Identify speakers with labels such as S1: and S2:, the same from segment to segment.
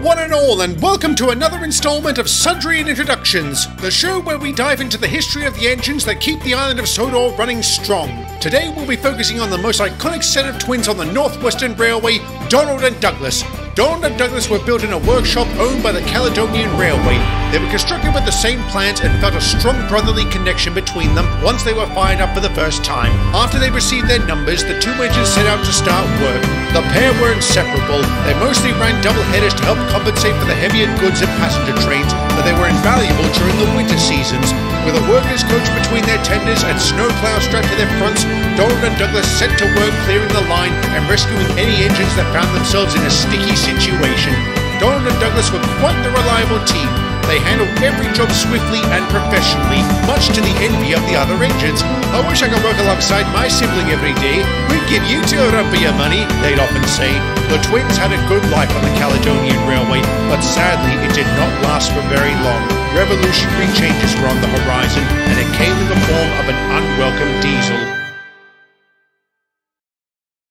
S1: one and all, and welcome to another installment of Sudrian Introductions, the show where we dive into the history of the engines that keep the island of Sodor running strong. Today we'll be focusing on the most iconic set of twins on the Northwestern Railway, Donald and Douglas. Donald and Douglas were built in a workshop owned by the Caledonian Railway. They were constructed with the same plans and felt a strong brotherly connection between them once they were fired up for the first time. After they received their numbers, the two engines set out to start work. The pair were inseparable. They mostly ran double headers to help compensate for the heavier goods and passenger trains, but they were invaluable during the winter seasons. With a workers' coach between their tenders and snowplow strapped to their fronts, Donald and Douglas set to work clearing the line and rescuing any engines that found themselves in a sticky situation. Donald and Douglas were quite the reliable team. They handled every job swiftly and professionally, much to the envy of the other engines. I wish I could work alongside my sibling every day. We'd give you two a run for your money, they'd often say. The twins had a good life on the Caledonian Railway, but sadly it did not last for very long. Revolutionary changes were on the horizon, and it came in the form of an unwelcome diesel.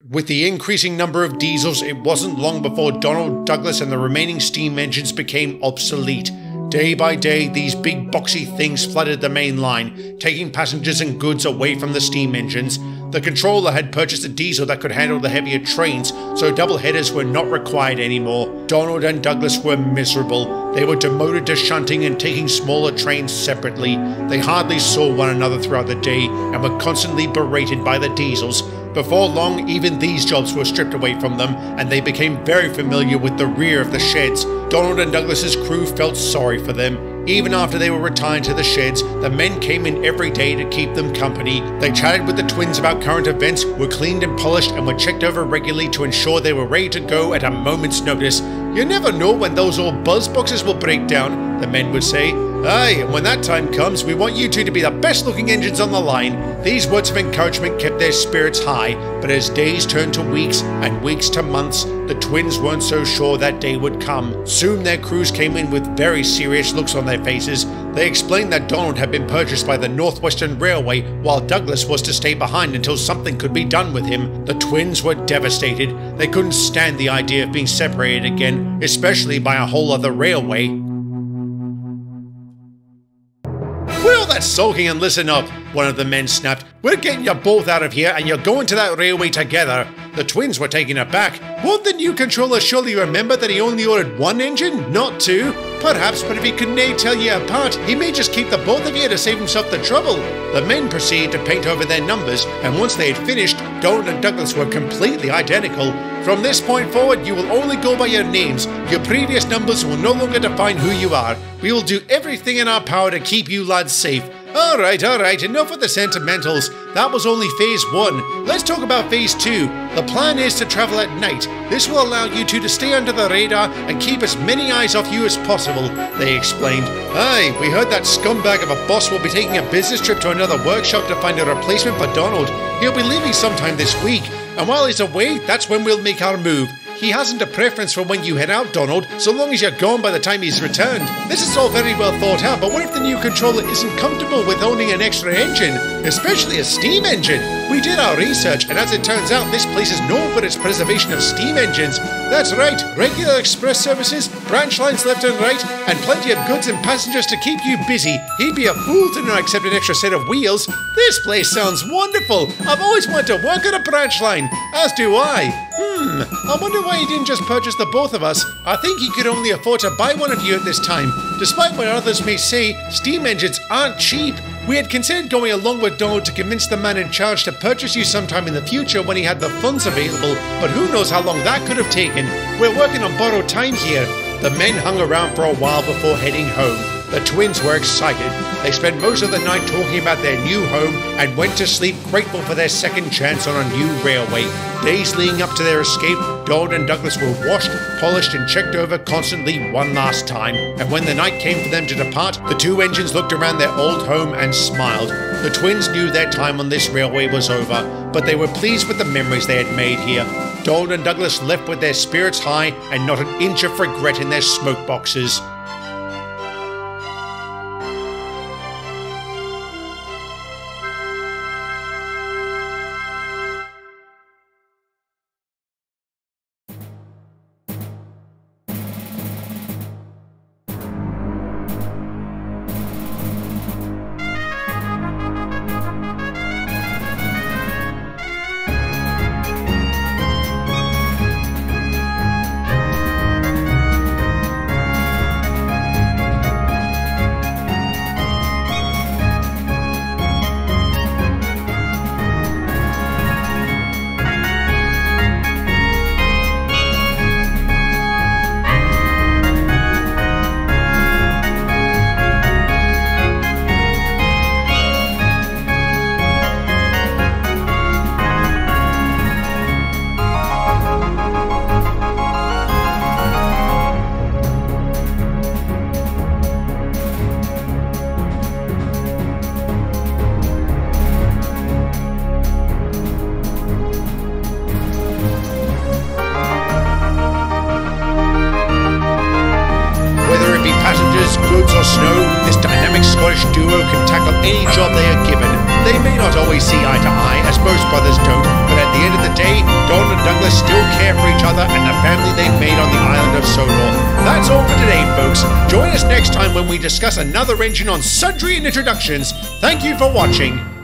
S1: With the increasing number of diesels, it wasn't long before Donald, Douglas and the remaining steam engines became obsolete. Day by day, these big boxy things flooded the main line, taking passengers and goods away from the steam engines. The controller had purchased a diesel that could handle the heavier trains, so double headers were not required anymore. Donald and Douglas were miserable. They were demoted to shunting and taking smaller trains separately. They hardly saw one another throughout the day and were constantly berated by the diesels. Before long, even these jobs were stripped away from them, and they became very familiar with the rear of the sheds. Donald and Douglas's crew felt sorry for them. Even after they were retired to the sheds, the men came in every day to keep them company. They chatted with the twins about current events, were cleaned and polished, and were checked over regularly to ensure they were ready to go at a moment's notice. "You never know when those old buzz boxes will break down," the men would say. "Aye, and when that time comes, we want you two to be the best looking engines on the line." These words of encouragement kept their spirits high, but as days turned to weeks and weeks to months, the twins weren't so sure that day would come. Soon their crews came in with very serious looks on their faces. They explained that Donald had been purchased by the Northwestern Railway, while Douglas was to stay behind until something could be done with him. The twins were devastated. They couldn't stand the idea of being separated again, especially by a whole other railway. "Well, that's sulking and listen up," one of the men snapped. "We're getting you both out of here and you're going to that railway together." The twins were taken aback. Won't the new controller surely remember that he only ordered one engine, not two? Perhaps, but if he couldn't tell you apart, he may just keep the both of you to save himself the trouble. The men proceeded to paint over their numbers, and once they had finished, Donald and Douglas were completely identical. "From this point forward, you will only go by your names. Your previous numbers will no longer define who you are. We will do everything in our power to keep you lads safe." All right, enough with the sentimentals. That was only phase 1. Let's talk about phase 2. The plan is to travel at night. This will allow you two to stay under the radar and keep as many eyes off you as possible, they explained. "Aye, we heard that scumbag of a boss will be taking a business trip to another workshop to find a replacement for Donald. He'll be leaving sometime this week, and while he's away, that's when we'll make our move. He hasn't a preference for when you head out, Donald, so long as you're gone by the time he's returned. This is all very well thought out, but what if the new controller isn't comfortable with owning an extra engine, especially a steam engine? We did our research, and as it turns out, this place is known for its preservation of steam engines. That's right, regular express services, branch lines left and right, and plenty of goods and passengers to keep you busy. He'd be a fool to not accept an extra set of wheels. This place sounds wonderful. I've always wanted to work on a branch line, as do I. I wonder why he didn't just purchase the both of us. I think he could only afford to buy one of you at this time. Despite what others may say, steam engines aren't cheap. We had considered going along with Donald to convince the man in charge to purchase you sometime in the future when he had the funds available, but who knows how long that could have taken. We're working on borrowed time here." The men hung around for a while before heading home. The twins were excited. They spent most of the night talking about their new home and went to sleep grateful for their second chance on a new railway. Days leading up to their escape, Donald and Douglas were washed, polished and checked over constantly one last time. And when the night came for them to depart, the two engines looked around their old home and smiled. The twins knew their time on this railway was over, but they were pleased with the memories they had made here. Donald and Douglas left with their spirits high and not an inch of regret in their smoke boxes. or snow, this dynamic Scottish duo can tackle any job they are given. They may not always see eye to eye, as most brothers don't, but at the end of the day, Don and Douglas still care for each other and the family they've made on the island of Sodor. That's all for today, folks. Join us next time when we discuss another engine on Sudrian introductions. Thank you for watching.